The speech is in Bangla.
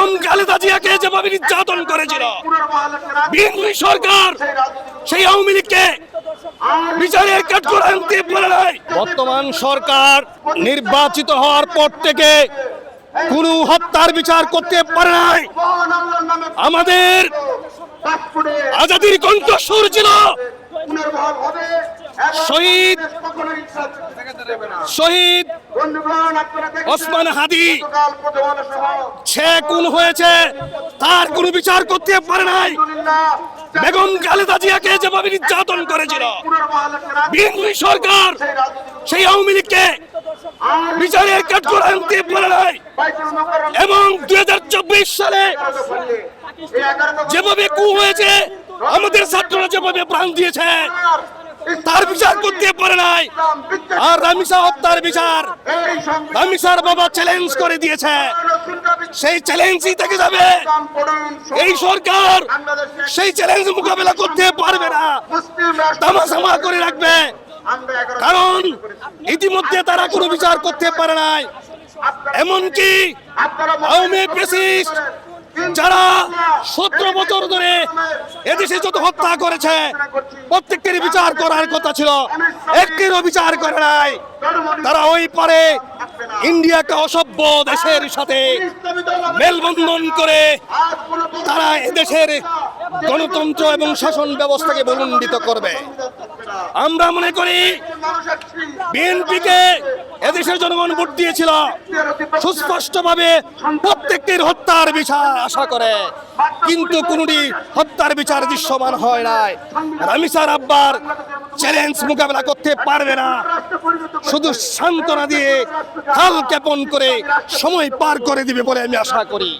বেগম খালেদা জিয়াকে যেভাবে নির্যাতন করেছিল বিএনপি সরকার, সেই আওয়ামী লীগকে বিচারের কাঠগড়ায় আনতে পারে নাই। বর্তমান সরকার নির্বাচিত হওয়ার পর থেকে কোন হত্যার বিচার করতে পারে নাই। আমাদের আজাদির কণ্ঠস্বর ছিল শহীদ ওসমান হাদি, সে খুন হয়েছে, তার কোনো বিচার করতে পারে নাই। বেগম খালেদা জিয়াকে যেভাবে নির্যাতন করেছিল বিএনপি সরকার, সেই আওয়ামী লীগকে বিচারের কাঠগড়ায় আনতে পারে নাই। এবং 2024 সালে যেভাবে কু হয়েছে, আমাদের ছাত্ররা যেভাবে প্রাণ দিয়েছে, তার বিচার করতে পারে নাই। আর রামিসা হত্যার বিচার রামিসার বাবা চ্যালেঞ্জ করে দিয়েছে, সেই চ্যালেঞ্জই থেকে যাবে। এই সরকার সেই চ্যালেঞ্জ মোকাবেলা করতে পারবে না, তামাশামা করে রাখবে। কারণ ইতিমধ্যে তারা কোনো বিচার করতে পারে নাই। এমনকি আওয়ামী ফ্যাসিস্ট যারা 17 বছর ধরে এদেশে যত হত্যা করেছে, প্রত্যেকটির বিচার করার কথা ছিল, একটিরও বিচার করে নাই। তারা ওই পারে ইন্ডিয়াকে অসভ্য দেশের সাথে মেলবন্ধন করে তারা এদেশের গণতন্ত্র এবং শাসন ব্যবস্থাকে ভূলণ্ডিত করবে। আমরা মনে করি বিএনপিকে এদেশের জনগণ ভোট দিয়েছিল সুস্পষ্টভাবে প্রত্যেকটির হত্যার বিচার আশা করে, কিন্তু কোনটি হত্যার বিচার দৃশ্যমান হয় নাই। রামিসার আব্বার চ্যালেঞ্জ মোকাবেলা করতে পারবে না, শুধু সান্ত্বনা দিয়ে কাল জ্ঞাপন করে সময় পার করে দিবে বলে আমি আশা করি।